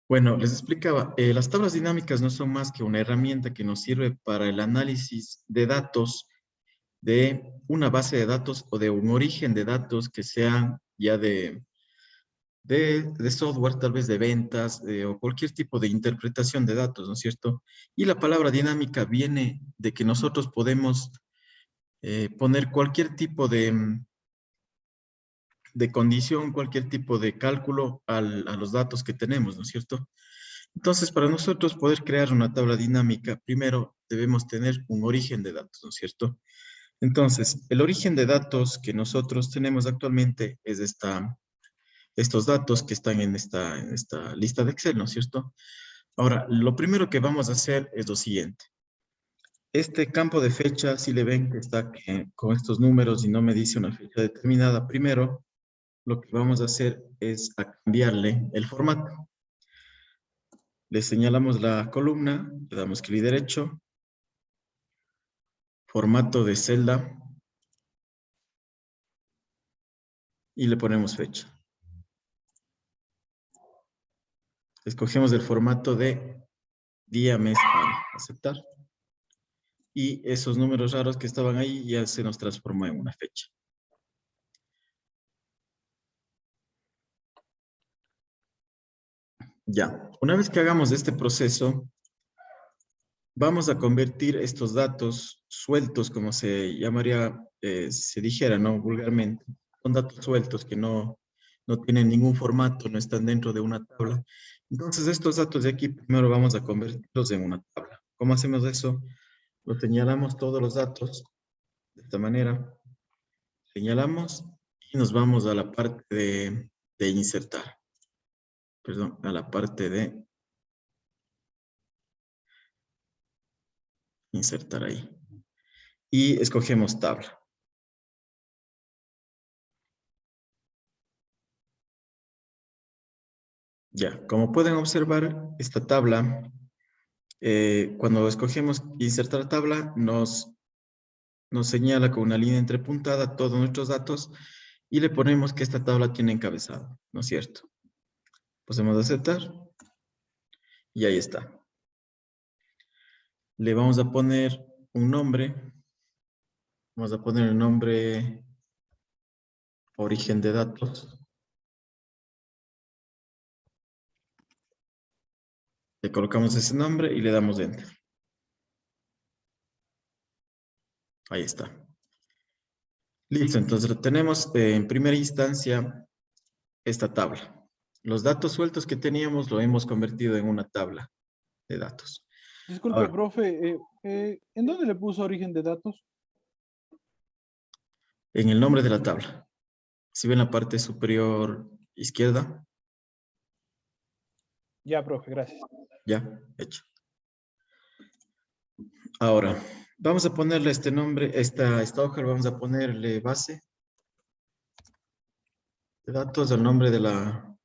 Bueno, les explicaba, las tablas dinámicas no son más que una herramienta que nos sirve para el análisis de datos de una base de datos o de un origen de datos que sean ya de software, tal vez de ventas o cualquier tipo de interpretación de datos, ¿no es cierto? Y la palabra dinámica viene de que nosotros podemos poner cualquier tipo de condición, cualquier tipo de cálculo a los datos que tenemos, ¿no es cierto? Entonces, para nosotros poder crear una tabla dinámica, primero debemos tener un origen de datos, ¿no es cierto? Entonces, el origen de datos que nosotros tenemos actualmente es estos datos que están en esta lista de Excel, ¿no es cierto? Ahora, lo primero que vamos a hacer es lo siguiente. Este campo de fecha, si le ven que está con estos números y no me dice una fecha determinada, primero lo que vamos a hacer es a cambiarle el formato. Le señalamos la columna, le damos clic derecho, formato de celda y le ponemos fecha. Escogemos el formato de día, mes, año. Aceptar. Y esos números raros que estaban ahí ya se nos transformó en una fecha. Ya, una vez que hagamos este proceso, vamos a convertir estos datos sueltos, como se llamaría, se dijera, ¿no? Vulgarmente. Son datos sueltos que no tienen ningún formato, no están dentro de una tabla. Entonces, estos datos de aquí primero vamos a convertirlos en una tabla. ¿Cómo hacemos eso? Lo señalamos todos los datos de esta manera. Señalamos y nos vamos a la parte de insertar. Perdón, a la parte de insertar ahí. Y escogemos tabla. Ya, como pueden observar, esta tabla, cuando escogemos insertar tabla, nos señala con una línea entrepuntada todos nuestros datos y le ponemos que esta tabla tiene encabezado, ¿no es cierto? Pasemos a aceptar y ahí está. Le vamos a poner un nombre. Vamos a poner el nombre origen de datos. Le colocamos ese nombre y le damos Enter. Ahí está. Listo, entonces tenemos en primera instancia esta tabla. Los datos sueltos que teníamos lo hemos convertido en una tabla de datos. Disculpe, Ahora, profe, ¿en dónde le puso origen de datos? en el nombre de la tabla, si ven la parte superior izquierda, Ya, profe, gracias. ya, hecho. Ahora, vamos a ponerle este nombre, esta hoja, vamos a ponerle base de datos, el nombre de la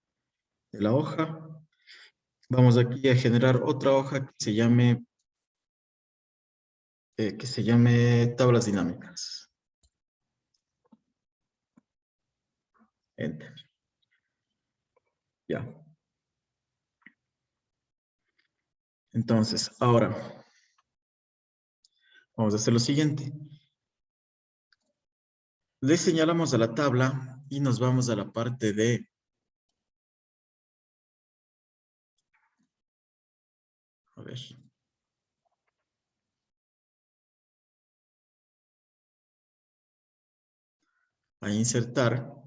hoja. Vamos aquí a generar otra hoja que se llame tablas dinámicas. Enter. Ya. Entonces, ahora, vamos a hacer lo siguiente. Le señalamos a la tabla y nos vamos a la parte de a ver. A insertar.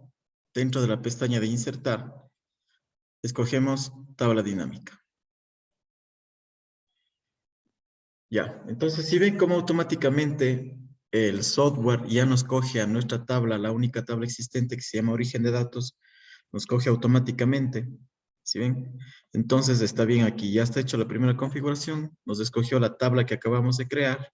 Dentro de la pestaña de insertar, escogemos tabla dinámica. Ya, entonces si ven cómo automáticamente el software ya nos coge a nuestra tabla, la única tabla existente que se llama origen de datos, nos coge automáticamente. ¿Sí ven? Entonces está bien aquí, ya está hecho la primera configuración, nos escogió la tabla que acabamos de crear.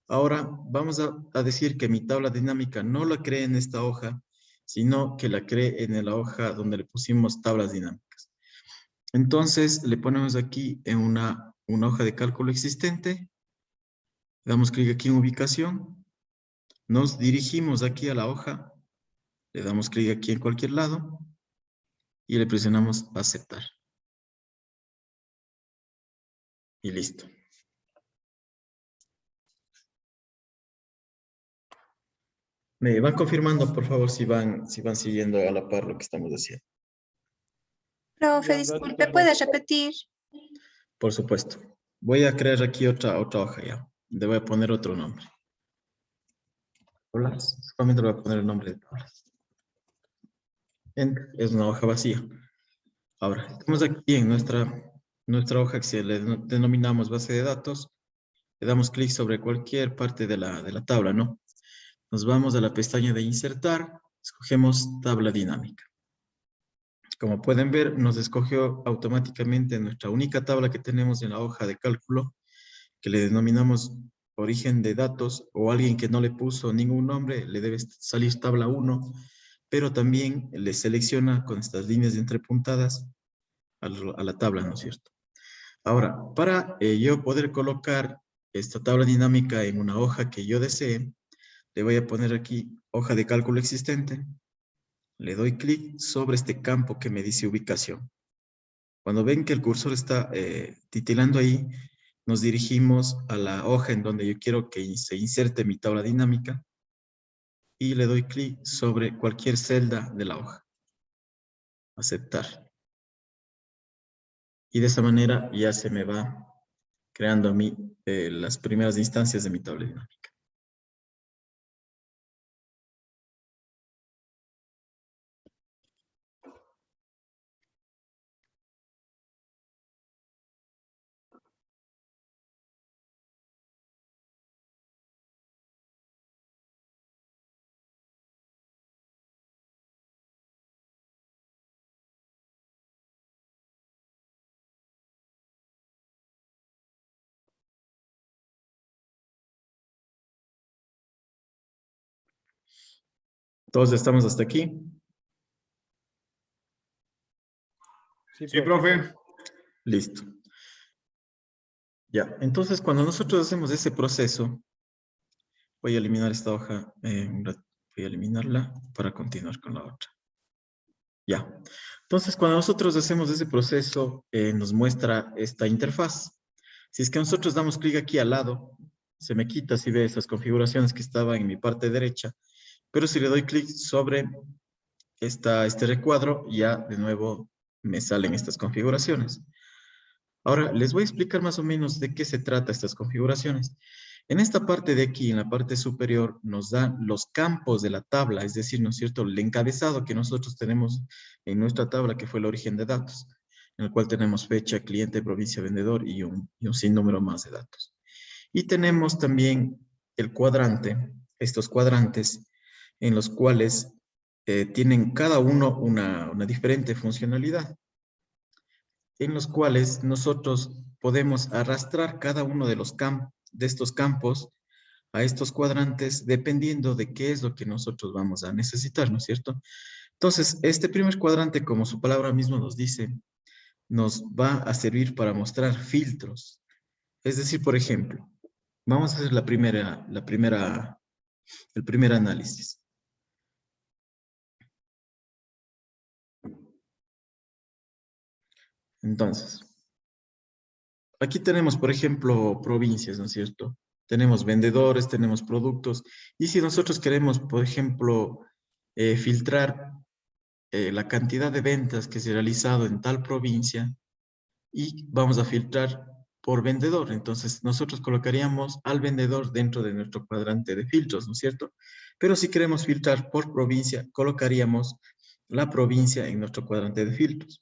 Ahora vamos a decir que mi tabla dinámica no la cree en esta hoja, sino que la cree en la hoja donde le pusimos tablas dinámicas. Entonces le ponemos aquí en una hoja de cálculo existente, le damos clic aquí en ubicación, nos dirigimos aquí a la hoja, le damos clic aquí en cualquier lado y le presionamos aceptar. Y listo. Me van confirmando, por favor, si van siguiendo a la par lo que estamos haciendo. Profe, Ya, un ratito disculpe, más. ¿puede repetir? Por supuesto. Voy a crear aquí otra hoja ya. Le voy a poner otro nombre. Tablas. Solamente le voy a poner el nombre de tablas. Enter. Es una hoja vacía. Ahora, estamos aquí en nuestra hoja que se le denominamos base de datos. Le damos clic sobre cualquier parte de la tabla, ¿no? Nos vamos a la pestaña de insertar. Escogemos tabla dinámica. Como pueden ver, nos escogió automáticamente nuestra única tabla que tenemos en la hoja de cálculo, que le denominamos origen de datos, o alguien que no le puso ningún nombre, le debe salir tabla 1, pero también le selecciona con estas líneas entrepuntadas a la tabla, ¿no es cierto? Ahora, para yo poder colocar esta tabla dinámica en una hoja que yo desee, le voy a poner aquí hoja de cálculo existente. Le doy clic sobre este campo que me dice ubicación. Cuando ven que el cursor está titilando ahí, nos dirigimos a la hoja en donde yo quiero que se inserte mi tabla dinámica y le doy clic sobre cualquier celda de la hoja. Aceptar. Y de esa manera ya se me va creando a mí las primeras instancias de mi tabla dinámica. Todos estamos hasta aquí. Sí, profe. Listo. Ya, entonces cuando nosotros hacemos ese proceso, voy a eliminar esta hoja, voy a eliminarla para continuar con la otra. Ya, entonces cuando nosotros hacemos ese proceso, nos muestra esta interfaz. Si es que nosotros damos clic aquí al lado, se me quita, si ve esas configuraciones que estaban en mi parte derecha, pero si le doy clic sobre este recuadro, ya de nuevo me salen estas configuraciones. Ahora, les voy a explicar más o menos de qué se trata estas configuraciones. En esta parte de aquí, en la parte superior, nos dan los campos de la tabla, es decir, ¿no es cierto?, el encabezado que nosotros tenemos en nuestra tabla, que fue el origen de datos, en el cual tenemos fecha, cliente, provincia, vendedor y un sinnúmero más de datos. Y tenemos también el cuadrante, estos cuadrantes, en los cuales tienen cada uno una diferente funcionalidad, en los cuales nosotros podemos arrastrar cada uno de estos campos a estos cuadrantes dependiendo de qué es lo que nosotros vamos a necesitar, ¿no es cierto? Entonces, este primer cuadrante, como su palabra mismo nos dice, nos va a servir para mostrar filtros. Es decir, por ejemplo, vamos a hacer el primer análisis. Entonces, aquí tenemos, por ejemplo, provincias, ¿no es cierto? Tenemos vendedores, tenemos productos. Y si nosotros queremos, por ejemplo, filtrar la cantidad de ventas que se ha realizado en tal provincia y vamos a filtrar por vendedor. Entonces, nosotros colocaríamos al vendedor dentro de nuestro cuadrante de filtros, ¿no es cierto? Pero si queremos filtrar por provincia, colocaríamos la provincia en nuestro cuadrante de filtros.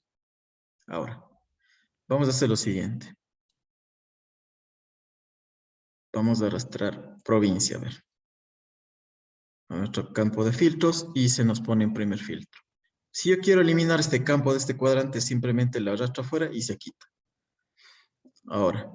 Ahora, vamos a hacer lo siguiente. Vamos a arrastrar provincia, a ver, a nuestro campo de filtros y se nos pone en primer filtro. Si yo quiero eliminar este campo de este cuadrante, simplemente lo arrastro afuera y se quita. Ahora,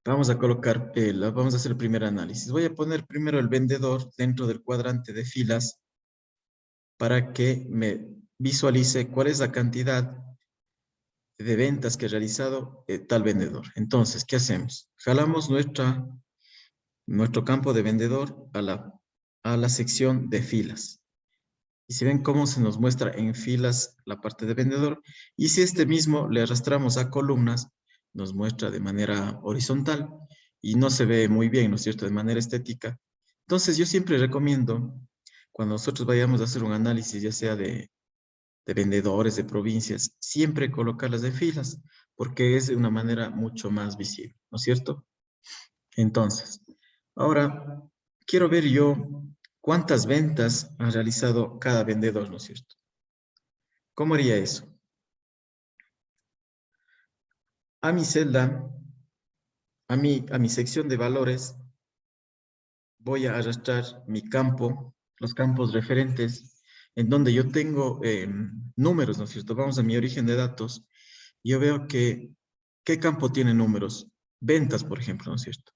vamos a colocar, vamos a hacer el primer análisis. Voy a poner primero el vendedor dentro del cuadrante de filas para que me visualice cuál es la cantidad de ventas que ha realizado tal vendedor. Entonces, ¿qué hacemos? Jalamos nuestro campo de vendedor a la sección de filas. Y si ven cómo se nos muestra en filas la parte de vendedor, y si este mismo le arrastramos a columnas, nos muestra de manera horizontal y no se ve muy bien, ¿no es cierto?, de manera estética. Entonces yo siempre recomiendo, cuando nosotros vayamos a hacer un análisis, ya sea de vendedores, de provincias, siempre colocarlas en filas, porque es de una manera mucho más visible, ¿no es cierto? Entonces, ahora quiero ver yo cuántas ventas ha realizado cada vendedor, ¿no es cierto? ¿Cómo haría eso? A mi celda, a mi sección de valores, voy a arrastrar mi campo, los campos referentes, en donde yo tengo números, ¿no es cierto? Vamos a mi origen de datos. Yo veo que, ¿qué campo tiene números? Ventas, por ejemplo, ¿no es cierto?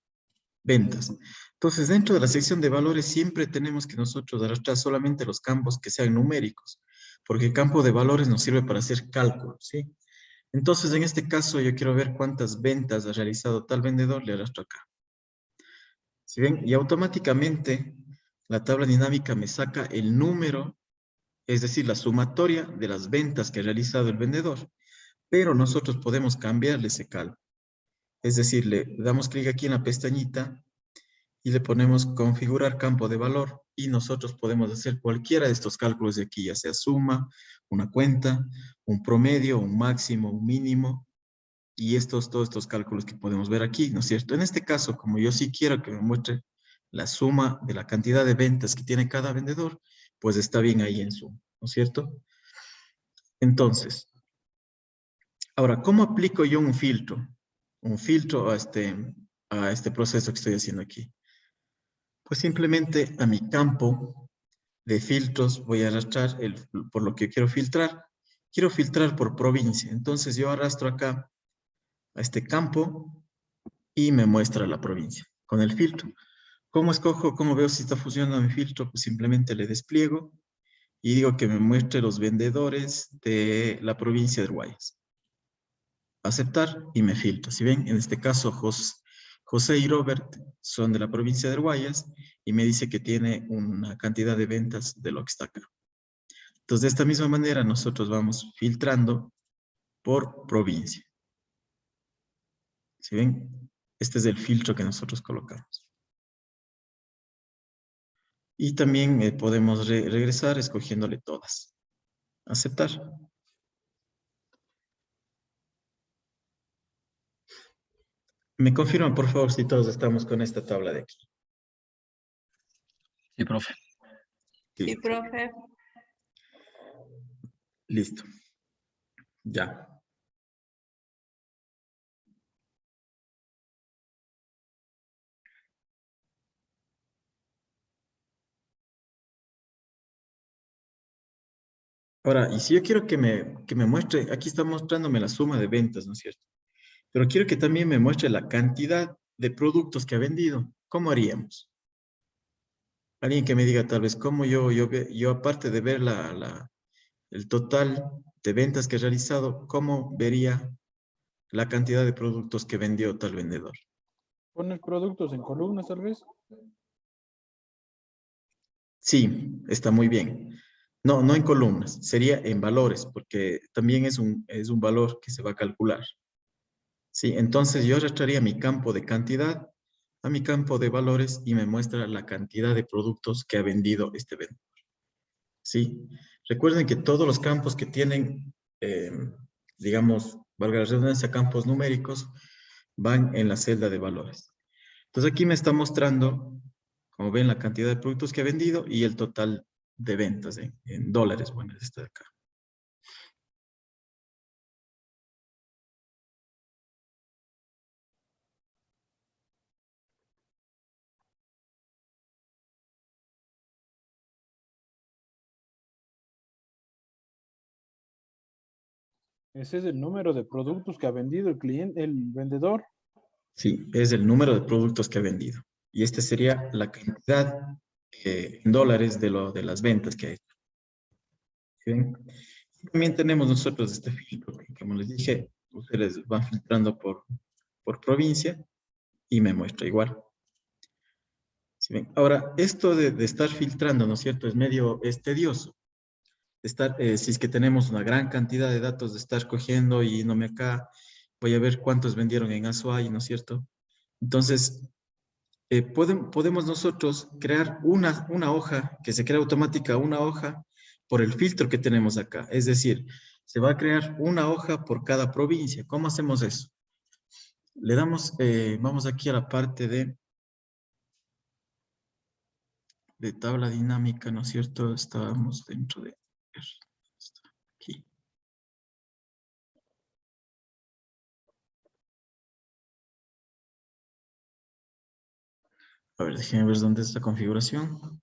Ventas. Entonces, dentro de la sección de valores siempre tenemos que nosotros arrastrar solamente los campos que sean numéricos, porque el campo de valores nos sirve para hacer cálculos, ¿sí? Entonces, en este caso, yo quiero ver cuántas ventas ha realizado tal vendedor, le arrastro acá. ¿Sí ven? Y automáticamente la tabla dinámica me saca el número, es decir, la sumatoria de las ventas que ha realizado el vendedor. Pero nosotros podemos cambiarle ese cálculo. Es decir, le damos clic aquí en la pestañita y le ponemos configurar campo de valor y nosotros podemos hacer cualquiera de estos cálculos de aquí, ya sea suma, una cuenta, un promedio, un máximo, un mínimo y todos estos cálculos que podemos ver aquí, ¿no es cierto? En este caso, como yo sí quiero que me muestre la suma de la cantidad de ventas que tiene cada vendedor, pues está bien ahí en suma, ¿no es cierto? Entonces, ahora, ¿cómo aplico yo un filtro? Un filtro a este proceso que estoy haciendo aquí. Pues simplemente a mi campo de filtros voy a arrastrar por lo que quiero filtrar. Quiero filtrar por provincia. Entonces yo arrastro acá a este campo y me muestra la provincia con el filtro. ¿Cómo escojo? ¿Cómo veo si está funcionando mi filtro? Pues simplemente le despliego y digo que me muestre los vendedores de la provincia de Guayas. Aceptar y me filtra. Si ven, en este caso José y Robert son de la provincia de Guayas y me dice que tiene una cantidad de ventas de lo que está acá. Entonces, de esta misma manera nosotros vamos filtrando por provincia. ¿Sí ven? Este es el filtro que nosotros colocamos. Y también podemos regresar escogiéndole todas. Aceptar. Me confirman, por favor, si todos estamos con esta tabla de aquí. Sí, profe. Sí, profe. Listo. Ya. Ahora, y si yo quiero que me muestre, aquí está mostrándome la suma de ventas, ¿no es cierto? Pero quiero que también me muestre la cantidad de productos que ha vendido. ¿Cómo haríamos? Alguien que me diga tal vez cómo yo aparte de ver el total de ventas que he realizado, ¿cómo vería la cantidad de productos que vendió tal vendedor? Poner productos en columnas, tal vez. Sí, está muy bien. No, no en columnas, sería en valores, porque también es un valor que se va a calcular. Sí, entonces yo arrastraría mi campo de cantidad a mi campo de valores y me muestra la cantidad de productos que ha vendido este vendedor. Sí, recuerden que todos los campos que tienen, digamos, valga la redundancia, campos numéricos, van en la celda de valores. Entonces aquí me está mostrando, como ven, la cantidad de productos que ha vendido y el total de ventas en dólares. Bueno, es este de acá. Ese es el número de productos que ha vendido el cliente, el vendedor. Sí, es el número de productos que ha vendido. Y este sería la cantidad en dólares de las ventas que ha hecho. ¿Sí ven? Y también tenemos nosotros este filtro, que como les dije, ustedes van filtrando por provincia y me muestra igual. ¿Sí ven? Ahora, esto de estar filtrando, ¿no es cierto? Es tedioso. estar, si es que tenemos una gran cantidad de datos de estar cogiendo y yéndome acá, voy a ver cuántos vendieron en Azuay, ¿no es cierto? Entonces, podemos nosotros crear una hoja que se crea automática, una hoja por el filtro que tenemos acá. Es decir, se va a crear una hoja por cada provincia. ¿Cómo hacemos eso? Le damos, vamos aquí a la parte de tabla dinámica, ¿no es cierto? Estábamos dentro de... Aquí. A ver, déjenme ver dónde está la configuración.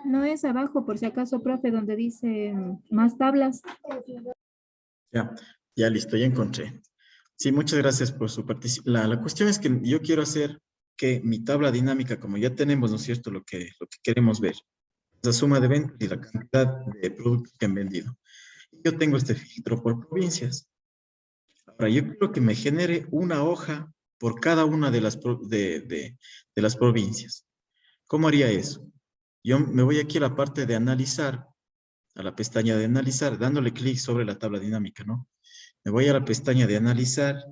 No es abajo, por si acaso, profe, donde dice más tablas. Ya, ya listo, ya encontré. Sí, muchas gracias por su participación. La cuestión es que yo quiero hacer que mi tabla dinámica, como ya tenemos, ¿no es cierto?, lo que queremos ver, la suma de ventas y la cantidad de productos que han vendido. Yo tengo este filtro por provincias. Ahora, yo quiero que me genere una hoja por cada una de de las provincias. ¿Cómo haría eso? Yo me voy aquí a la parte de analizar, a la pestaña de analizar, dándole clic sobre la tabla dinámica, ¿no? Me voy a la pestaña de analizar.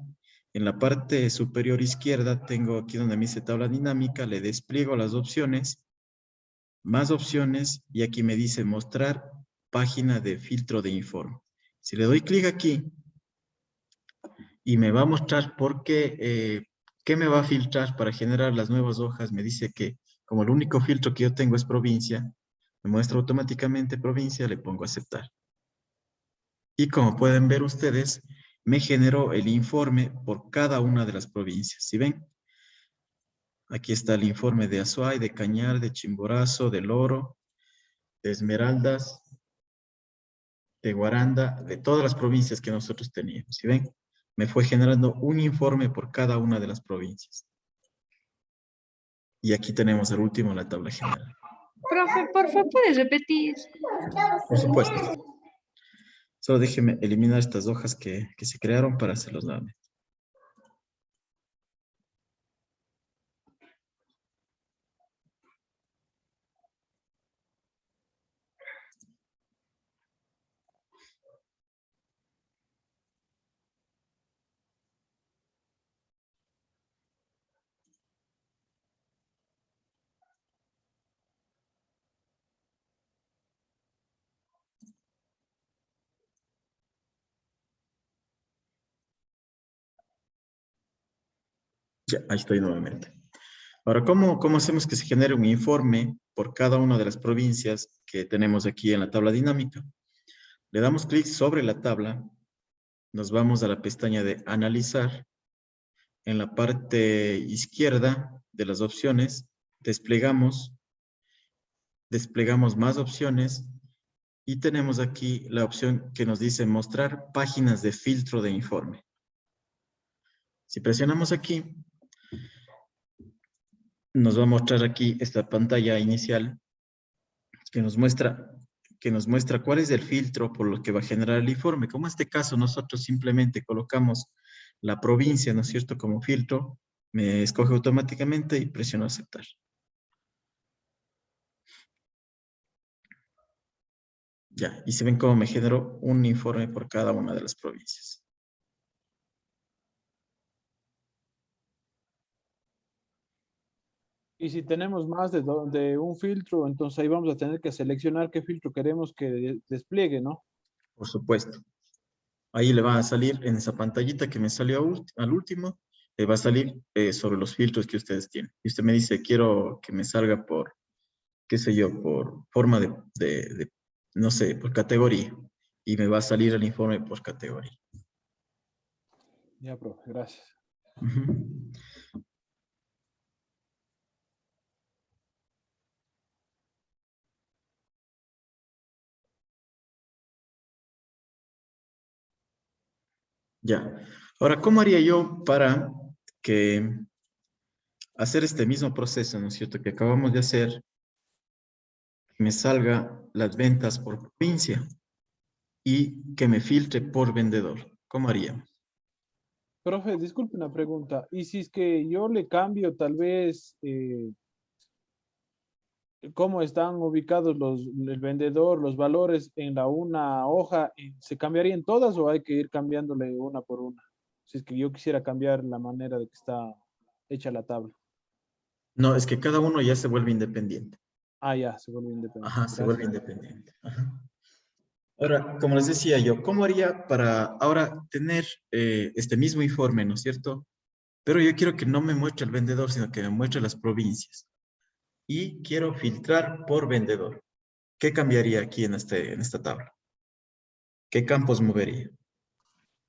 En la parte superior izquierda tengo aquí donde me dice tabla dinámica, le despliego las opciones, más opciones, y aquí me dice mostrar página de filtro de informe. Si le doy clic aquí, y me va a mostrar qué me va a filtrar para generar las nuevas hojas. Me dice que como el único filtro que yo tengo es provincia, me muestra automáticamente provincia, le pongo aceptar. Y como pueden ver ustedes, me generó el informe por cada una de las provincias. ¿Sí ven? Aquí está el informe de Azuay, de Cañar, de Chimborazo, de Loro, de Esmeraldas, de Guaranda, de todas las provincias que nosotros teníamos. ¿Sí ven? Me fue generando un informe por cada una de las provincias. Y aquí tenemos al último la tabla general. Profe, por favor, ¿puedes repetir? Por supuesto. Solo déjeme eliminar estas hojas que se crearon para hacerlos nuevamente. Ya, ahí estoy nuevamente. Ahora, ¿cómo hacemos que se genere un informe por cada una de las provincias que tenemos aquí en la tabla dinámica? Le damos clic sobre la tabla, nos vamos a la pestaña de analizar. En la parte izquierda de las opciones, desplegamos más opciones y tenemos aquí la opción que nos dice mostrar páginas de filtro de informe. Si presionamos aquí, nos va a mostrar aquí esta pantalla inicial que nos muestra cuál es el filtro por lo que va a generar el informe. Como en este caso nosotros simplemente colocamos la provincia, ¿no es cierto?, como filtro, me escoge automáticamente y presiono aceptar. Ya, y se ven cómo me generó un informe por cada una de las provincias. Y si tenemos más de un filtro, entonces ahí vamos a tener que seleccionar qué filtro queremos que despliegue, ¿no? Por supuesto. Ahí le va a salir en esa pantallita que me salió al último, le va a salir sobre los filtros que ustedes tienen. Y usted me dice, quiero que me salga por, qué sé yo, por forma no sé, por categoría. Y me va a salir el informe por categoría. Ya, profe, gracias. Ujú. Ya. Ahora, ¿cómo haría yo para que hacer este mismo proceso, ¿no es cierto? Que acabamos de hacer, que me salga las ventas por provincia y que me filtre por vendedor. ¿Cómo haríamos? Profe, disculpe una pregunta. ¿Y si es que yo le cambio tal vez cómo están ubicados el vendedor, los valores en la una hoja, se cambiarían todas o hay que ir cambiándole una por una? Si es que yo quisiera cambiar la manera de que está hecha la tabla. No, es que cada uno ya se vuelve independiente. Ah, ya, se vuelve independiente. Ajá, se vuelve Gracias. independiente. Ajá. Ahora, como les decía yo, ¿cómo haría para ahora tener este mismo informe, ¿no es cierto? Pero yo quiero que no me muestre el vendedor, sino que me muestre las provincias. Y quiero filtrar por vendedor. ¿Qué cambiaría aquí en esta tabla? ¿Qué campos movería?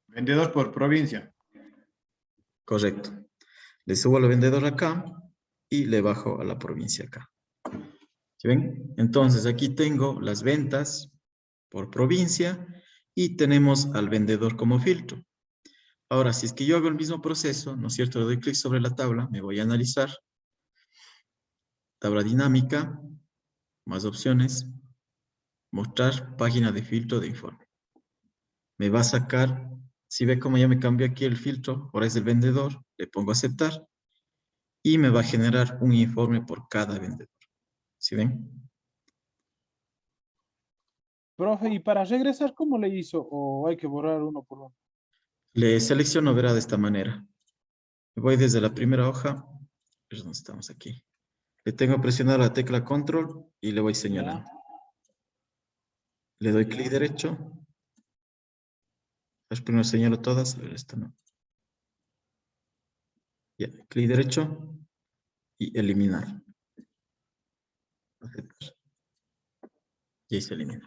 Vendedor por provincia. Correcto. Le subo al vendedor acá y le bajo a la provincia acá. ¿Sí ven? Entonces aquí tengo las ventas por provincia y tenemos al vendedor como filtro. Ahora, si es que yo hago el mismo proceso, ¿no es cierto? Le doy clic sobre la tabla, me voy a analizar, tabla dinámica, más opciones, mostrar página de filtro de informe. Me va a sacar, si ve cómo ya me cambió aquí el filtro, ahora es el vendedor, le pongo aceptar y me va a generar un informe por cada vendedor. ¿Sí ven? Profe, ¿y para regresar cómo le hizo? ¿O hay que borrar uno por uno? Le selecciono, verá, de esta manera. Me voy desde la primera hoja, es donde estamos aquí. Le tengo presionada la tecla control y le voy Ya, señalando. Le doy clic ya. derecho. Las primero señalo todas, a ver, esta no. Ya, clic derecho y eliminar. Aceptar. Y ahí se elimina.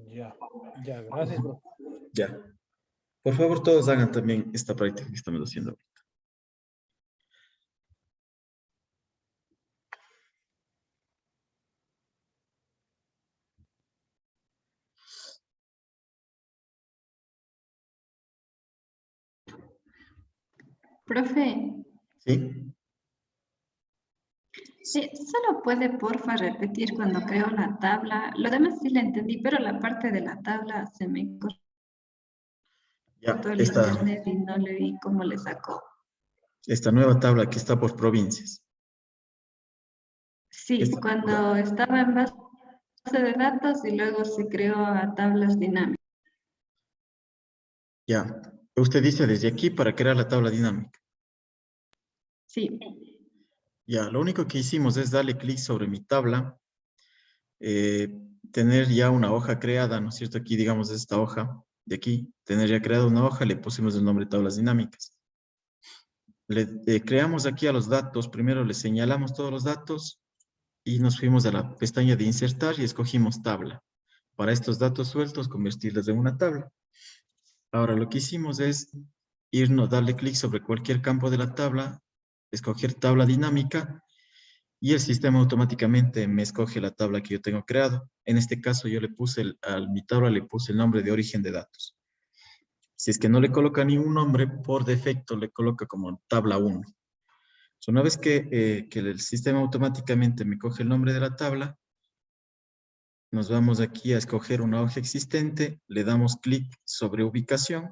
Ya, ya, gracias, profe. Ya. Por favor, todos hagan también esta práctica que estamos haciendo. Profe, ¿Sí? solo puede porfa repetir cuando creo la tabla. Lo demás sí la entendí, pero la parte de la tabla se me Ya, cortó el internet y no le vi cómo le sacó. esta nueva tabla que está por provincias. Sí, Ya, cuando estaba en base de datos y luego se creó a tablas dinámicas. ya. Usted dice desde aquí para crear la tabla dinámica. Sí, Ya, lo único que hicimos es darle clic sobre mi tabla, eh, tener ya una hoja creada, ¿no es cierto? Aquí, digamos, esta hoja de aquí, tener ya creada una hoja, le pusimos el nombre tablas dinámicas. Le creamos aquí a los datos, primero le señalamos todos los datos y nos fuimos a la pestaña de insertar y escogimos tabla. Para estos datos sueltos, convertirlos en una tabla. Ahora lo que hicimos es irnos, darle clic sobre cualquier campo de la tabla, escoger tabla dinámica y el sistema automáticamente me escoge la tabla que yo tengo creado. En este caso yo le puse, a mi tabla le puse el nombre de origen de datos. Si es que no le coloca ningún nombre, por defecto le coloca como tabla 1. Una vez que el sistema automáticamente me coge el nombre de la tabla, nos vamos aquí a escoger una hoja existente, le damos clic sobre ubicación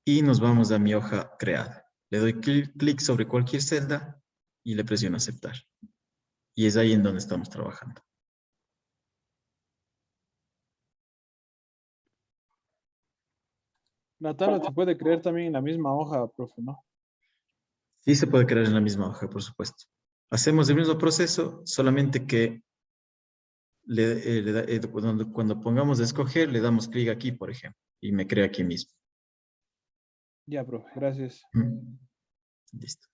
y nos vamos a mi hoja creada. Le doy clic sobre cualquier celda y le presiono aceptar. Y es ahí en donde estamos trabajando. La tabla se puede crear también en la misma hoja, profe, ¿no? Sí se puede crear en la misma hoja, por supuesto. Hacemos el mismo proceso, solamente que cuando pongamos a escoger, le damos clic aquí, por ejemplo, y me crea aquí mismo. Ya, profe, gracias. ¿Mm? Listo.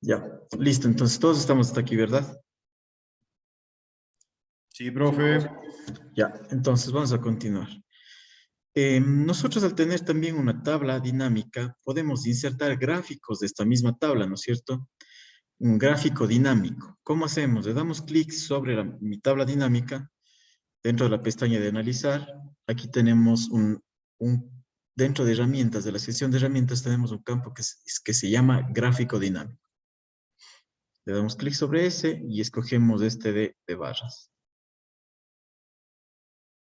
Ya, listo. Entonces todos estamos hasta aquí, ¿verdad? Sí, profe. Ya, entonces vamos a continuar. Nosotros al tener también una tabla dinámica, podemos insertar gráficos de esta misma tabla, ¿no es cierto? Un gráfico dinámico. ¿Cómo hacemos? Le damos clic sobre mi tabla dinámica, dentro de la pestaña de analizar. Aquí tenemos dentro de herramientas, de la sección de herramientas, tenemos un campo que se llama gráfico dinámico. Le damos clic sobre ese y escogemos este de barras.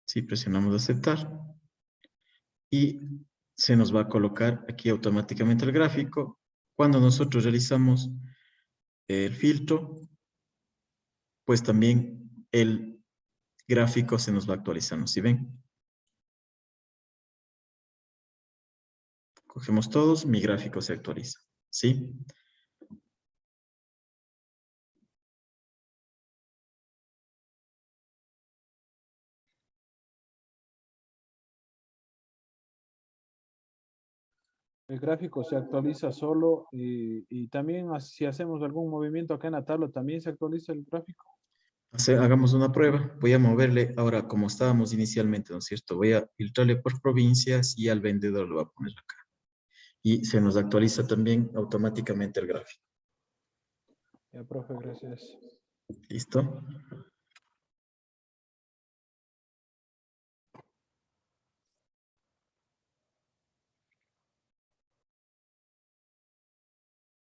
Sí, presionamos aceptar. Y se nos va a colocar aquí automáticamente el gráfico. Cuando nosotros realizamos el filtro, pues también el gráfico se nos va actualizando. ¿Sí ven? Cogemos todos, mi gráfico se actualiza. ¿Sí? El gráfico se actualiza solo y también si hacemos algún movimiento acá en la tabla, también se actualiza el gráfico. Hagamos una prueba. Voy a moverle ahora como estábamos inicialmente, ¿no es cierto? Voy a filtrarle por provincias y al vendedor lo voy a poner acá. Y se nos actualiza también automáticamente el gráfico. Ya, profe, gracias. ¿Listo?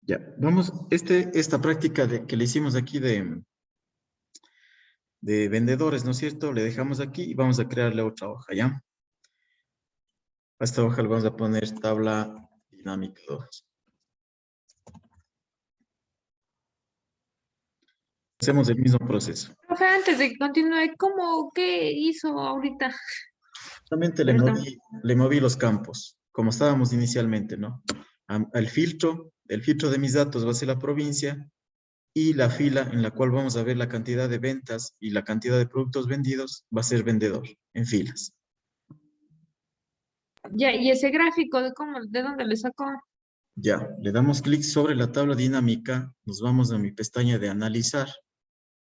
Ya, vamos, esta práctica que le hicimos aquí de vendedores, ¿no es cierto? Le dejamos aquí y vamos a crearle otra hoja, ¿ya? A esta hoja le vamos a poner tabla dinámica 2. Hacemos el mismo proceso. Profe, antes de que continúe, qué hizo ahorita? Solamente Perdón. le moví los campos, como estábamos inicialmente, ¿no? El filtro de mis datos va a ser la provincia y la fila en la cual vamos a ver la cantidad de ventas y la cantidad de productos vendidos va a ser vendedor, en filas. Ya, y ese gráfico, de dónde le sacó? Ya, le damos clic sobre la tabla dinámica, nos vamos a mi pestaña de analizar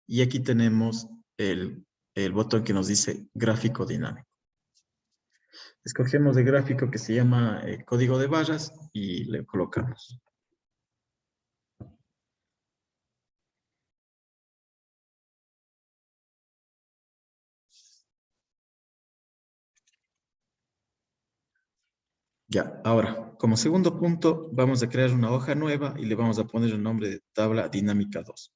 y aquí tenemos el botón que nos dice gráfico dinámico. Escogemos el gráfico que se llama código de barras y le colocamos. Ya, ahora, como segundo punto, vamos a crear una hoja nueva y le vamos a poner el nombre de tabla dinámica 2.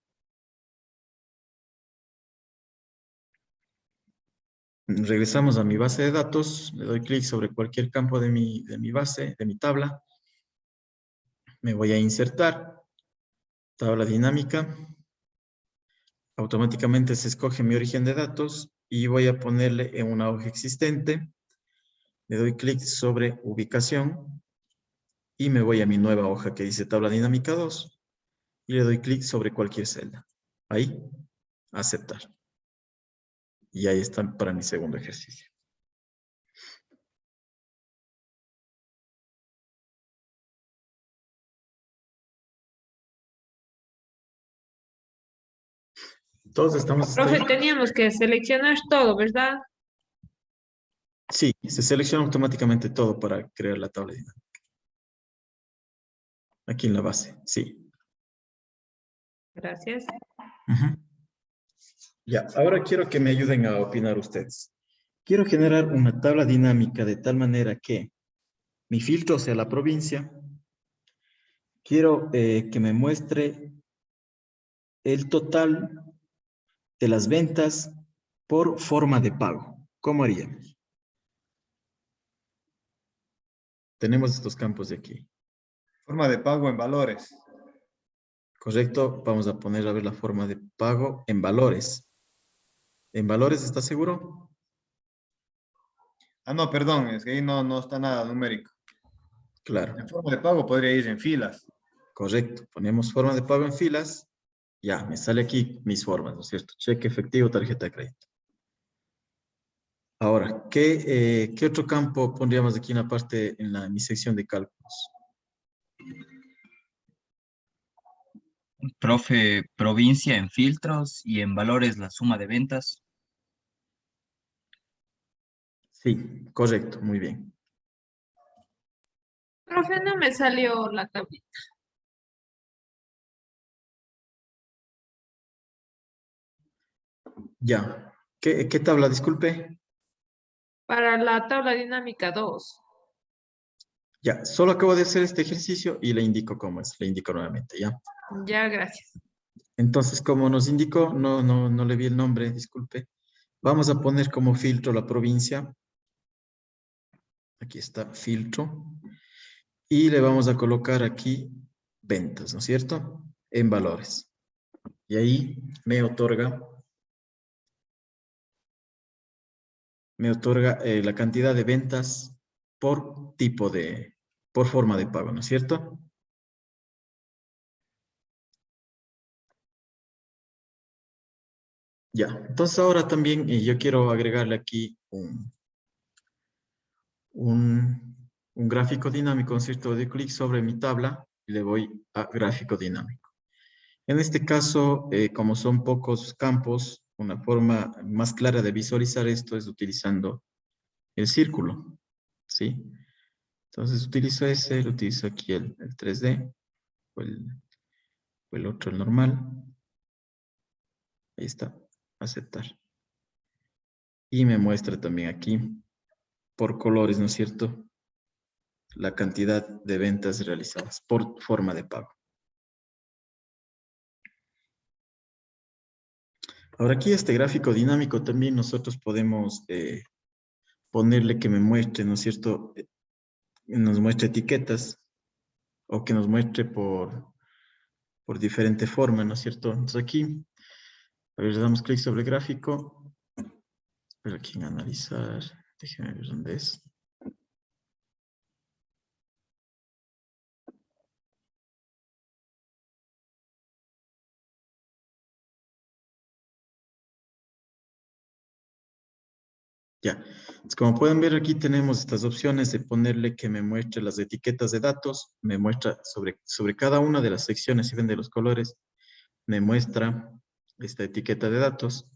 Regresamos a mi base de datos, le doy clic sobre cualquier campo de mi base, de mi tabla. Me voy a insertar, tabla dinámica. Automáticamente se escoge mi origen de datos y voy a ponerle en una hoja existente. Le doy clic sobre ubicación y me voy a mi nueva hoja que dice tabla dinámica 2 y le doy clic sobre cualquier celda. Ahí, aceptar. Y ahí está para mi segundo ejercicio. Todos estamos hasta Profe, ahí. teníamos que seleccionar todo, ¿verdad? Sí, se selecciona automáticamente todo para crear la tabla dinámica. Aquí en la base, sí. Gracias. Ujú. Ya, ahora quiero que me ayuden a opinar ustedes. Quiero generar una tabla dinámica de tal manera que mi filtro sea la provincia. Quiero que me muestre el total de las ventas por forma de pago. ¿Cómo haríamos? Tenemos estos campos de aquí. Forma de pago en valores. Correcto, vamos a poner a ver la forma de pago en valores. ¿En valores estás seguro? Ah, no, perdón, es que ahí no está nada numérico. Claro, En forma de pago podría ir en filas. correcto. Ponemos forma de pago en filas. Ya, me sale aquí mis formas, ¿no es cierto? Cheque efectivo, tarjeta de crédito. Ahora, ¿qué otro campo pondríamos aquí en la parte, en mi sección de cálculos? Profe, provincia en filtros y en valores la suma de ventas. Sí, correcto, muy bien. Profe, no me salió la tablita. Ya. ¿Qué tabla? Disculpe. Para la tabla dinámica 2. Ya, solo acabo de hacer este ejercicio y le indico cómo es. Le indico nuevamente, ¿ya? Ya, gracias. Entonces, como nos indicó, no le vi el nombre, disculpe. Vamos a poner como filtro la provincia. Aquí está, filtro. Y le vamos a colocar aquí ventas, ¿no es cierto? En valores. Y ahí me otorga la cantidad de ventas por por forma de pago, ¿no es cierto? Ya, entonces ahora también yo quiero agregarle aquí un gráfico dinámico, ¿no es cierto? Doy clic sobre mi tabla y le voy a gráfico dinámico. En este caso, como son pocos campos, una forma más clara de visualizar esto es utilizando el círculo, ¿sí? Entonces utilizo ese, utilizo aquí el 3D, o el otro, el normal. Ahí está, aceptar. Y me muestra también aquí, por colores, ¿no es cierto? La cantidad de ventas realizadas por forma de pago. Ahora aquí este gráfico dinámico también nosotros podemos ponerle que me muestre, ¿no es cierto? Nos muestre etiquetas o que nos muestre por diferente forma, ¿no es cierto? Entonces aquí, a ver, le damos clic sobre el gráfico, pero aquí en analizar, déjenme ver dónde es. Ya, entonces, como pueden ver aquí tenemos estas opciones de ponerle que me muestre las etiquetas de datos, me muestra sobre cada una de las secciones, si ven de los colores, me muestra esta etiqueta de datos,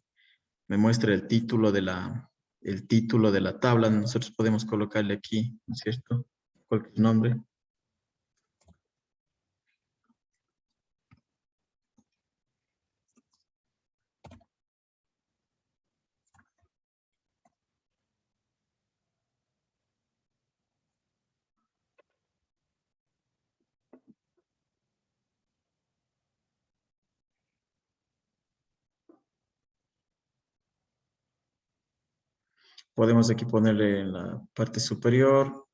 me muestra el título de la tabla, nosotros podemos colocarle aquí, ¿no es cierto? Cualquier nombre. Podemos aquí ponerle en la parte superior.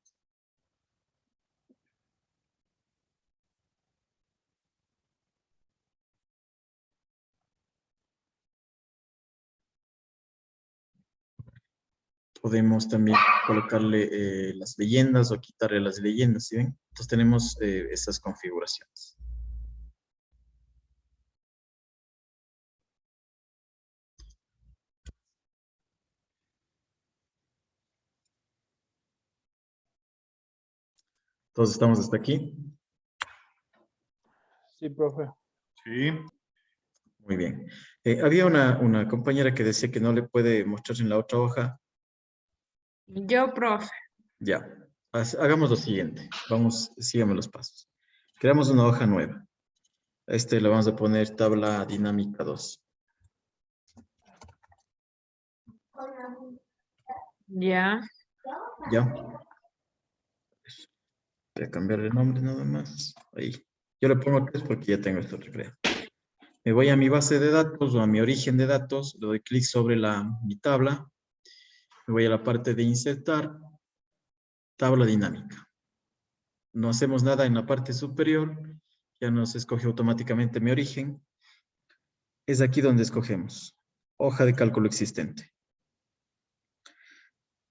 Podemos también colocarle las leyendas o quitarle las leyendas, ¿sí ven? Entonces tenemos esas configuraciones. Entonces estamos hasta aquí. Sí, profe. Sí. Muy bien. Había una compañera que decía que no le puede mostrar en la otra hoja. Yo, profe. Ya, hagamos lo siguiente. Vamos, síganme los pasos. Creamos una hoja nueva. A este le vamos a poner tabla dinámica 2. Ya. ¿Ya? Voy a cambiarle el nombre nada más. Ahí. Yo le pongo 3 porque ya tengo esto recreado. Me voy a mi base de datos o a mi origen de datos. Le doy clic sobre mi tabla. Me voy a la parte de insertar. Tabla dinámica. No hacemos nada en la parte superior. Ya nos escoge automáticamente mi origen. Es aquí donde escogemos. Hoja de cálculo existente.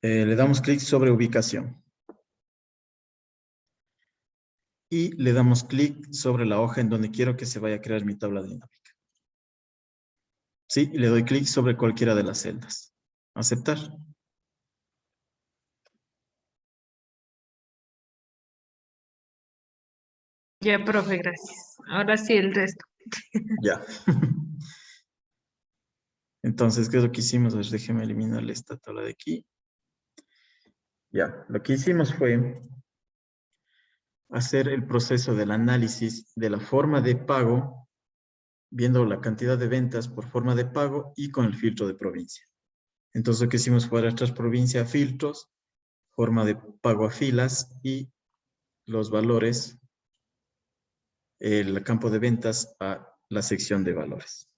Le damos clic sobre ubicación. Y le damos clic sobre la hoja en donde quiero que se vaya a crear mi tabla dinámica. Sí, y le doy clic sobre cualquiera de las celdas. Aceptar. Ya, profe, gracias. Ahora sí el resto. Ya. Entonces, ¿qué es lo que hicimos? A ver, déjeme eliminarle esta tabla de aquí. Ya, lo que hicimos fue hacer el proceso del análisis de la forma de pago, viendo la cantidad de ventas por forma de pago y con el filtro de provincia. Entonces, lo que hicimos fue arrastrar provincia a filtros, forma de pago a filas y los valores, el campo de ventas a la sección de valores.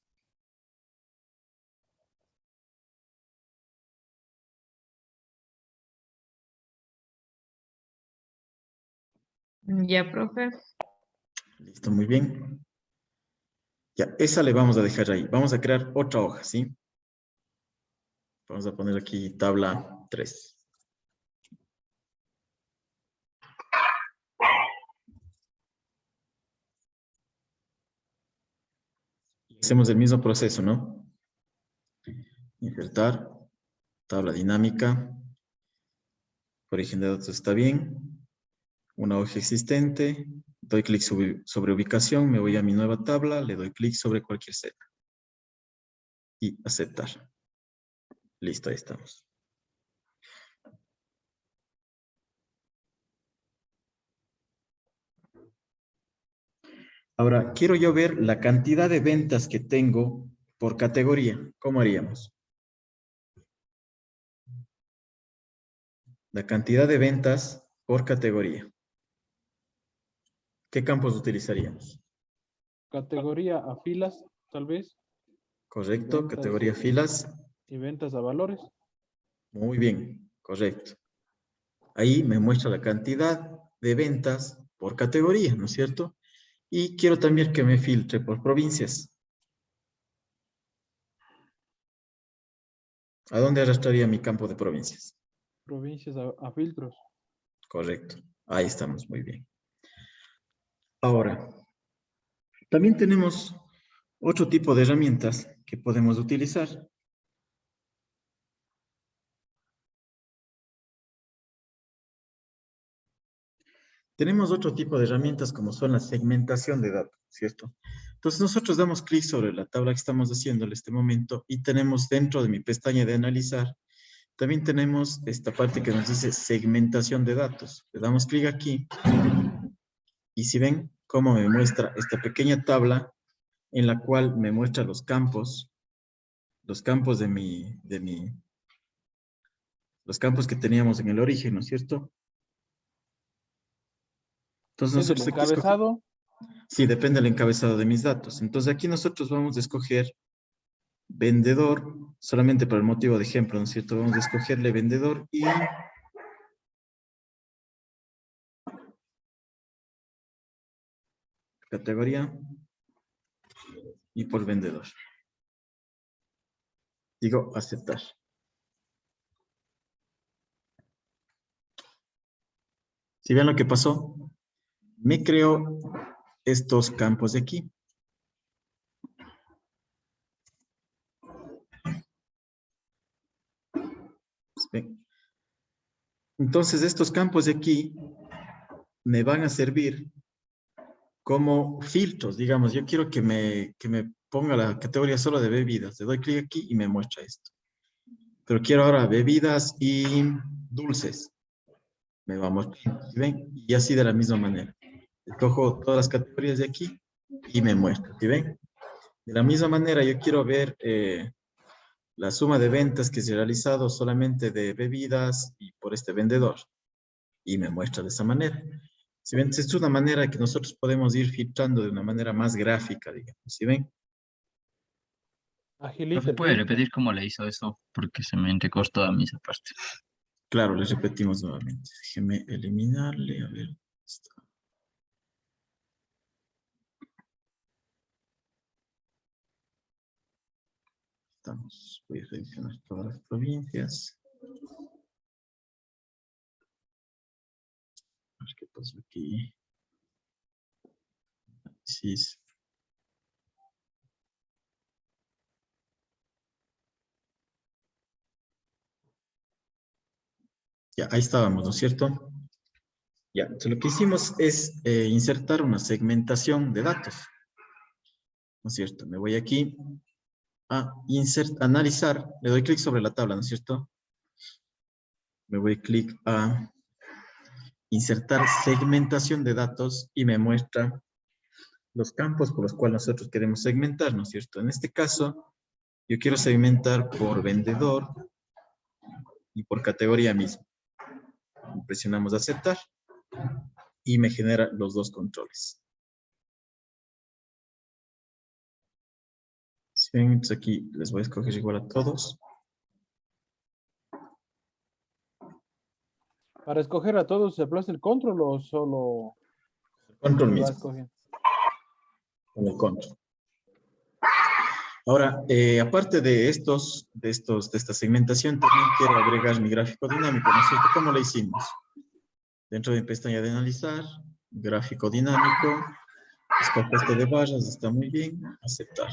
Ya, profe. Listo, muy bien. Ya, esa le vamos a dejar ahí. Vamos a crear otra hoja, ¿sí? Vamos a poner aquí tabla 3. Hacemos el mismo proceso, ¿no? Insertar, tabla dinámica, origen de datos está bien, una hoja existente, doy clic sobre ubicación, me voy a mi nueva tabla, le doy clic sobre cualquier celda y aceptar. Listo, ahí estamos. Ahora, quiero yo ver la cantidad de ventas que tengo por categoría. ¿Cómo haríamos? La cantidad de ventas por categoría. ¿Qué campos utilizaríamos? Categoría a filas, tal vez. Correcto, Ventas categoría filas. y ventas a valores. Muy bien, correcto. Ahí me muestra la cantidad de ventas por categoría, ¿no es cierto? Y quiero también que me filtre por provincias. ¿A dónde arrastraría mi campo de provincias? Provincias a filtros. Correcto. Ahí estamos, muy bien. Ahora, también tenemos otro tipo de herramientas que podemos utilizar. Tenemos otro tipo de herramientas como son la segmentación de datos, ¿cierto? Entonces nosotros damos clic sobre la tabla que estamos haciendo en este momento y tenemos dentro de mi pestaña de analizar, también tenemos esta parte que nos dice segmentación de datos. Le damos clic aquí y si ven cómo me muestra esta pequeña tabla en la cual me muestra los campos los campos que teníamos en el origen, ¿no es cierto? Entonces Depende del nosotros aquí escogemos. encabezado. Sí, depende del encabezado de mis datos. Entonces aquí nosotros vamos a escoger vendedor, solamente por el motivo de ejemplo, ¿no es cierto? Vamos a escogerle vendedor y categoría y por vendedor. Digo aceptar. Si ven lo que pasó, me creó estos campos de aquí. Ven. Entonces estos campos de aquí me van a servir como filtros, digamos. Yo quiero que me ponga la categoría solo de bebidas. Le doy clic aquí y me muestra esto. Pero quiero ahora bebidas y dulces. Me va a mostrar, ¿sí ven? Y así de la misma manera. Escojo todas las categorías de aquí y me muestra, ¿sí ven? De la misma manera yo quiero ver la suma de ventas que se ha realizado solamente de bebidas y por este vendedor. Y me muestra de esa manera. Si ven, esta es una manera que nosotros podemos ir filtrando de una manera más gráfica, digamos. ¿Sí ven? Agiliza Profe, el ¿puede filtro. repetir cómo le hizo eso? Porque se me entrecortó a mí esa parte. Claro, les repetimos nuevamente. Déjenme eliminarle, a ver. Está. Voy a seleccionar todas las provincias. A ver qué pasó aquí. Sí. Ya, ahí estábamos, ¿no es cierto? Ya, entonces lo que hicimos es insertar una segmentación de datos. ¿no es cierto? Me voy aquí a analizar, le doy clic sobre la tabla, ¿no es cierto? Me voy clic a insertar segmentación de datos y me muestra los campos por los cuales nosotros queremos segmentar, ¿no es cierto? En este caso, yo quiero segmentar por vendedor y por categoría misma. Presionamos aceptar y me genera los dos controles. ¿Sí ven? Entonces aquí les voy a escoger igual a todos. Para escoger a todos, ¿se aplasta el control o solo Control va mismo, escogiendo? con el control. Ahora, aparte de esta segmentación, también quiero agregar mi gráfico dinámico, ¿no es cierto? ¿Cómo lo hicimos? Dentro de mi pestaña de analizar, gráfico dinámico, escojo este de barras, está muy bien, aceptar.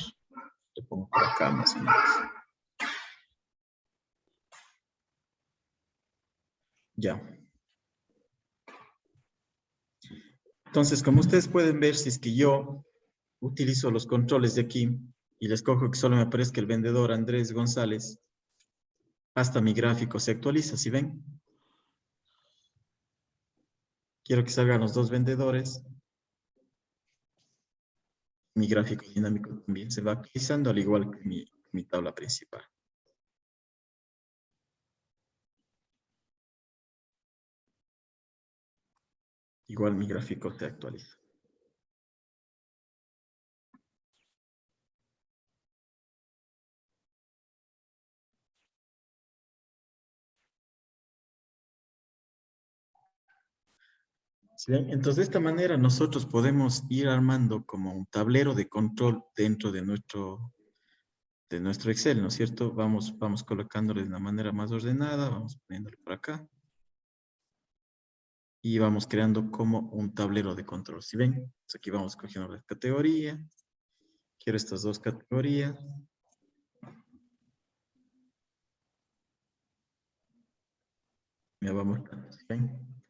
Le pongo por acá más o menos. Ya. Entonces, como ustedes pueden ver, si es que yo utilizo los controles de aquí y les cojo que solo me aparezca el vendedor Andrés González, hasta mi gráfico se actualiza, ¿sí ven? Quiero que salgan los dos vendedores. Mi gráfico dinámico también se va actualizando, al igual que mi tabla principal. Igual mi gráfico se actualiza. ¿Sí ven? Entonces, de esta manera nosotros podemos ir armando como un tablero de control dentro de nuestro Excel, ¿no es cierto? Vamos colocándole de una manera más ordenada, vamos poniéndole por acá. Y vamos creando como un tablero de control. ¿Sí ven? Entonces aquí vamos cogiendo la categoría. Quiero estas dos categorías. Ya vamos. ¿Sí ven?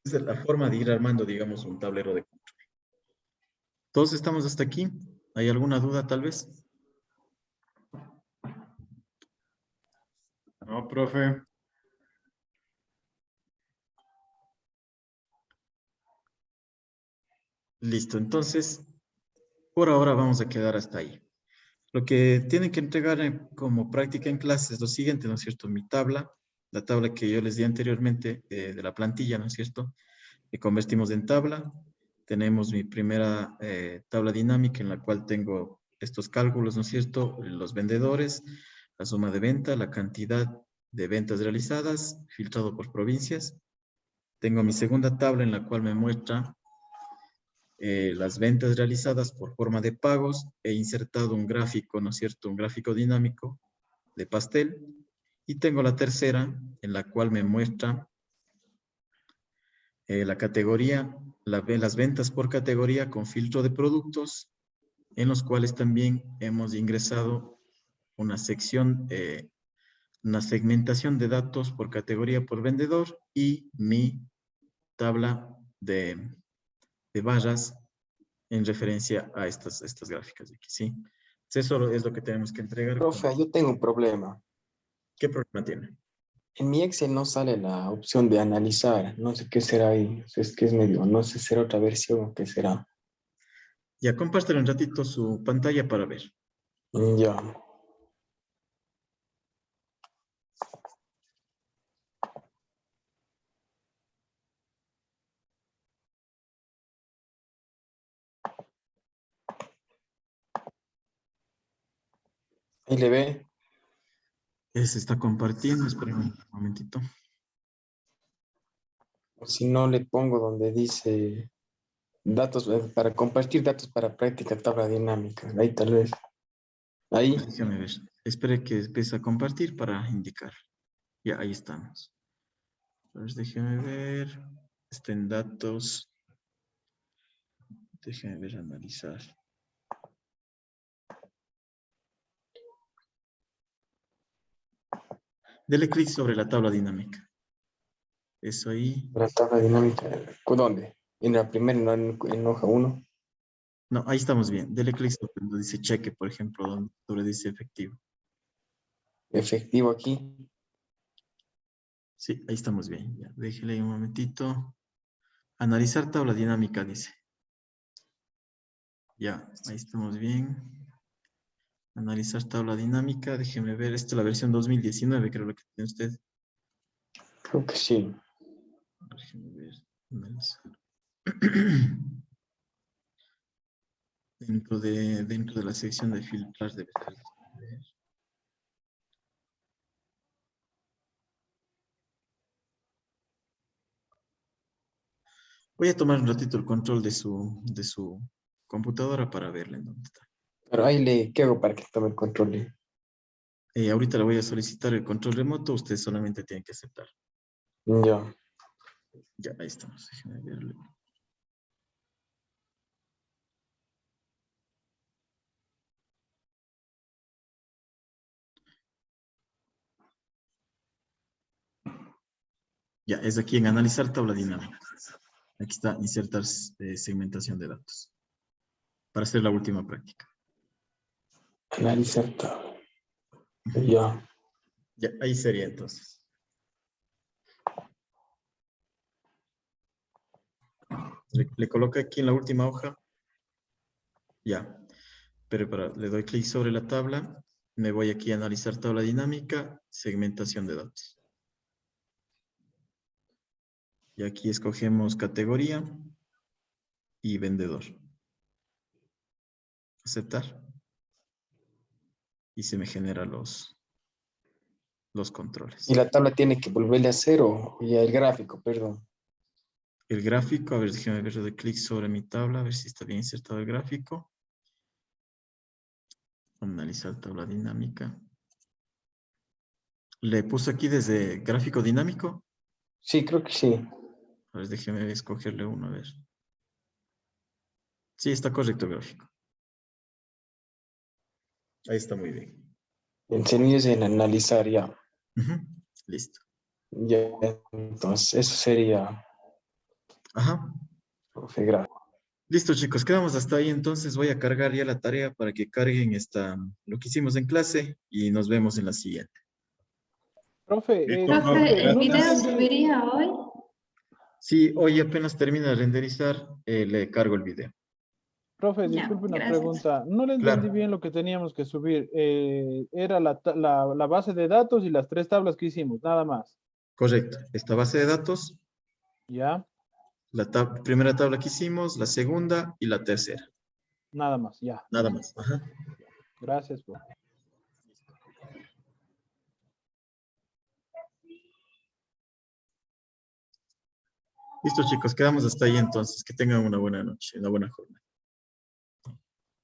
Esa es la forma de ir armando, digamos, un tablero de control. ¿Todos estamos hasta aquí? ¿Hay alguna duda tal vez? No, profe. Listo, entonces, por ahora vamos a quedar hasta ahí. Lo que tienen que entregar como práctica en clase es lo siguiente, ¿no es cierto? Mi tabla, la tabla que yo les di anteriormente de la plantilla, ¿no es cierto? Que convertimos en tabla. Tenemos mi primera tabla dinámica en la cual tengo estos cálculos, ¿no es cierto? Los vendedores, la suma de venta, la cantidad de ventas realizadas, filtrado por provincias. Tengo mi segunda tabla en la cual me muestra las ventas realizadas por forma de pagos. He insertado un gráfico, ¿no es cierto? Un gráfico dinámico de pastel. Y tengo la tercera en la cual me muestra la categoría, las ventas por categoría con filtro de productos, en los cuales también hemos ingresado una sección, una segmentación de datos por categoría por vendedor y mi tabla de barras en referencia a estas gráficas de aquí, ¿sí? Entonces, eso es lo que tenemos que entregar. Profe, yo tengo un problema. ¿Qué problema tiene? En mi Excel no sale la opción de analizar. No sé qué será ahí. Es que es medio, no sé si será otra versión o qué será. Ya, compártelo un ratito su pantalla para ver. Ya. Ahí le ve. Se está compartiendo, esperen un momentito. O si no, le pongo donde dice datos para compartir datos para práctica tabla dinámica. Ahí tal vez. Ahí. Déjame ver. Espere que empiece a compartir para indicar. Ya, ahí estamos. Entonces, déjeme ver. Está en datos. Déjeme ver, analizar. Dele clic sobre la tabla dinámica. Eso ahí. La tabla dinámica. ¿Dónde? En la primera, en hoja 1. No, ahí estamos bien. Dele clic sobre donde dice cheque, por ejemplo, donde dice efectivo. Efectivo aquí. Sí, ahí estamos bien. Ya, déjele ahí un momentito. Analizar tabla dinámica, dice. Ya, ahí estamos bien. Analizar tabla dinámica. Déjeme ver. Esta es la versión 2019, creo que tiene usted. Creo que sí. Déjeme ver. Analizar. Dentro de la sección de filtrar debe estar. Voy a tomar un ratito el control de su computadora para verle en dónde está. Pero ahí ¿qué hago para que tome el control? Ahorita le voy a solicitar el control remoto. Usted solamente tiene que aceptar. Ya. Ya, ahí estamos. Déjeme verle. Ya, es aquí en analizar tabla dinámica. Aquí está insertar segmentación de datos. Para hacer la última práctica. Analizar tabla. Ya. Ya, ahí sería entonces. Le coloco aquí en la última hoja. Ya. Pero le doy clic sobre la tabla. Me voy aquí a analizar tabla dinámica, segmentación de datos. Y aquí escogemos categoría y vendedor. Aceptar. Y se me generan los controles. Y la tabla tiene que volverle a cero. Y el gráfico, perdón. El gráfico, a ver, déjeme ver, de clic sobre mi tabla, a ver si está bien insertado el gráfico. Analizar tabla dinámica. Le puse aquí desde gráfico dinámico. Sí, creo que sí. A ver, déjeme escogerle uno, a ver. Sí, está correcto el gráfico. Ahí está muy bien. Enseñes en analizar ya. Ujú, listo. Ya, entonces, eso sería, Ajá. profe, gracias. Listo, chicos, quedamos hasta ahí. Entonces voy a cargar ya la tarea para que carguen lo que hicimos en clase y nos vemos en la siguiente. Profe, Listo, Profe, ¿el no le video entendí. subiría hoy? Sí, hoy apenas termina de renderizar, le cargo el video. Profe, Ya, disculpe una gracias. pregunta. No le Claro. entendí bien lo que teníamos que subir. Era la base de datos y las 3 tablas que hicimos, nada más. Correcto. Esta base de datos, ¿Ya? la primera tabla que hicimos, la segunda y la tercera. Nada más, ya. Nada más. Ajá. Gracias, profe. Listo, chicos, quedamos hasta ahí entonces. Que tengan una buena noche, una buena jornada.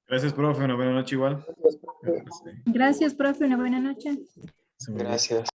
Gracias, profe. Una buena noche igual. Sí, Gracias, profe. Una buena noche. muy bien. Gracias.